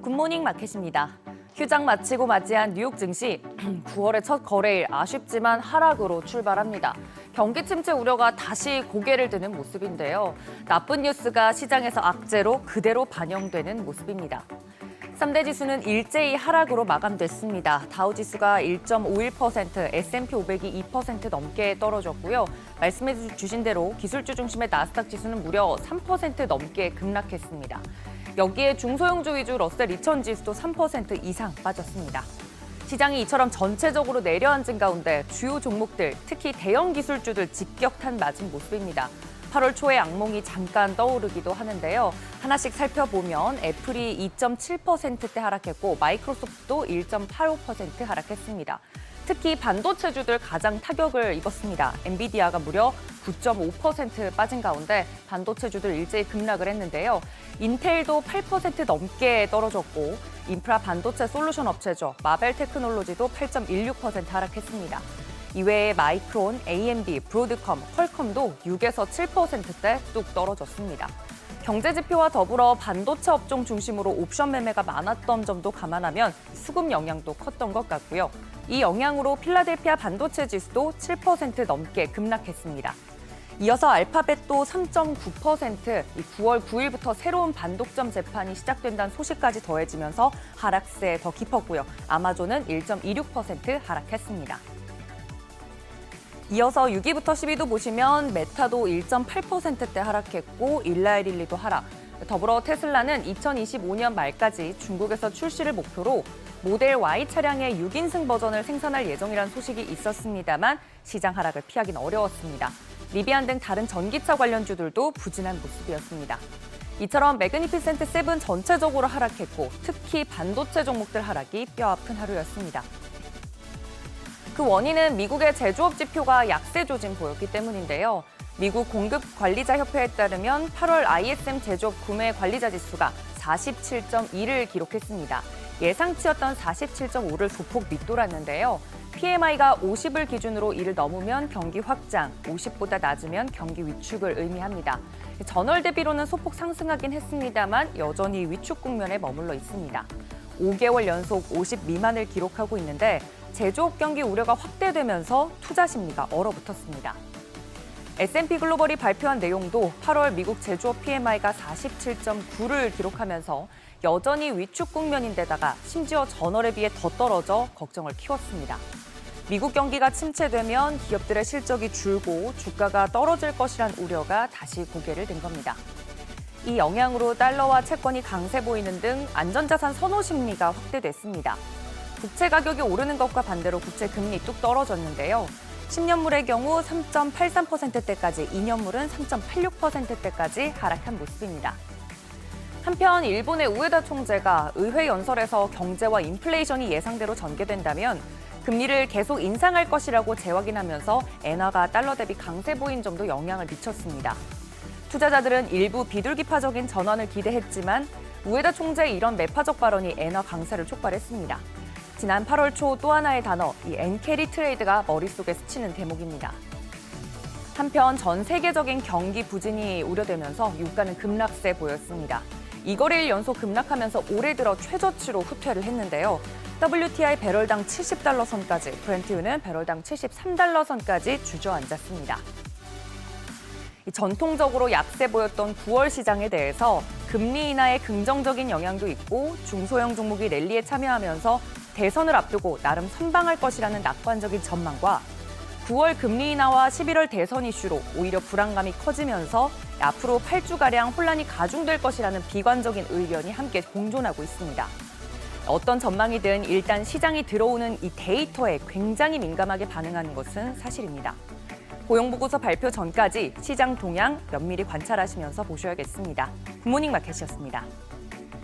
굿모닝 마켓입니다. 휴장 마치고 맞이한 뉴욕 증시 9월의 첫 거래일 아쉽지만 하락으로 출발합니다. 경기 침체 우려가 다시 고개를 드는 모습인데요. 나쁜 뉴스가 시장에서 악재로 그대로 반영되는 모습입니다. 3대 지수는 일제히 하락으로 마감됐습니다. 다우지수가 1.51%, S&P 500이 2% 넘게 떨어졌고요. 말씀해 주신 대로 기술주 중심의 나스닥 지수는 무려 3% 넘게 급락했습니다. 여기에 중소형주 위주 러셀 2000 지수도 3% 이상 빠졌습니다. 시장이 이처럼 전체적으로 내려앉은 가운데 주요 종목들, 특히 대형 기술주들 직격탄 맞은 모습입니다. 8월 초에 악몽이 잠깐 떠오르기도 하는데요. 하나씩 살펴보면 애플이 2.7%대 하락했고 마이크로소프트도 1.85% 하락했습니다. 특히 반도체주들 가장 타격을 입었습니다. 엔비디아가 무려 9.5% 빠진 가운데 반도체주들 일제히 급락을 했는데요. 인텔도 8% 넘게 떨어졌고 인프라 반도체 솔루션 업체죠. 마벨 테크놀로지도 8.16% 하락했습니다. 이외에 마이크론, AMD, 브로드컴, 퀄컴도 6에서 7%대 뚝 떨어졌습니다. 경제 지표와 더불어 반도체 업종 중심으로 옵션 매매가 많았던 점도 감안하면 수급 영향도 컸던 것 같고요. 이 영향으로 필라델피아 반도체 지수도 7% 넘게 급락했습니다. 이어서 알파벳도 3.9%, 9월 9일부터 새로운 반독점 재판이 시작된다는 소식까지 더해지면서 하락세 더 깊었고요. 아마존은 1.26% 하락했습니다. 이어서 6위부터 10위도 보시면 메타도 1.8%대 하락했고 일라이릴리도 하락. 더불어 테슬라는 2025년 말까지 중국에서 출시를 목표로 모델 Y 차량의 6인승 버전을 생산할 예정이라는 소식이 있었습니다만 시장 하락을 피하긴 어려웠습니다. 리비안 등 다른 전기차 관련주들도 부진한 모습이었습니다. 이처럼 매그니피센트 7 전체적으로 하락했고 특히 반도체 종목들 하락이 뼈아픈 하루였습니다. 그 원인은 미국의 제조업 지표가 약세 조짐 보였기 때문인데요. 미국 공급관리자협회에 따르면 8월 ISM 제조업 구매 관리자 지수가 47.2를 기록했습니다. 예상치였던 47.5를 소폭 밑돌았는데요. PMI가 50을 기준으로 이를 넘으면 경기 확장, 50보다 낮으면 경기 위축을 의미합니다. 전월 대비로는 소폭 상승하긴 했습니다만 여전히 위축 국면에 머물러 있습니다. 5개월 연속 50 미만을 기록하고 있는데 제조업 경기 우려가 확대되면서 투자 심리가 얼어붙었습니다. S&P 글로벌이 발표한 내용도 8월 미국 제조업 PMI가 47.9를 기록하면서 여전히 위축 국면인데다가 심지어 전월에 비해 더 떨어져 걱정을 키웠습니다. 미국 경기가 침체되면 기업들의 실적이 줄고 주가가 떨어질 것이란 우려가 다시 고개를 든 겁니다. 이 영향으로 달러와 채권이 강세 보이는 등 안전자산 선호 심리가 확대됐습니다. 국채 가격이 오르는 것과 반대로 국채 금리 뚝 떨어졌는데요. 10년물의 경우 3.83%대까지, 2년물은 3.86%대까지 하락한 모습입니다. 한편 일본의 우에다 총재가 의회 연설에서 경제와 인플레이션이 예상대로 전개된다면 금리를 계속 인상할 것이라고 재확인하면서 엔화가 달러 대비 강세 보인 점도 영향을 미쳤습니다. 투자자들은 일부 비둘기파적인 전환을 기대했지만 우에다 총재의 이런 매파적 발언이 엔화 강세를 촉발했습니다. 지난 8월 초 또 하나의 단어, 이 엔캐리 트레이드가 머릿속에 스치는 대목입니다. 한편 전 세계적인 경기 부진이 우려되면서 유가는 급락세 보였습니다. 2거래일 연속 급락하면서 올해 들어 최저치로 후퇴를 했는데요. WTI 배럴당 70달러 선까지, 브렌트유는 배럴당 73달러 선까지 주저앉았습니다. 전통적으로 약세 보였던 9월 시장에 대해서 금리 인하의 긍정적인 영향도 있고 중소형 종목이 랠리에 참여하면서 대선을 앞두고 나름 선방할 것이라는 낙관적인 전망과 9월 금리 인하와 11월 대선 이슈로 오히려 불안감이 커지면서 앞으로 8주가량 혼란이 가중될 것이라는 비관적인 의견이 함께 공존하고 있습니다. 어떤 전망이든 일단 시장이 들어오는 이 데이터에 굉장히 민감하게 반응하는 것은 사실입니다. 고용보고서 발표 전까지 시장 동향 면밀히 관찰하시면서 보셔야겠습니다. 굿모닝 마켓이었습니다.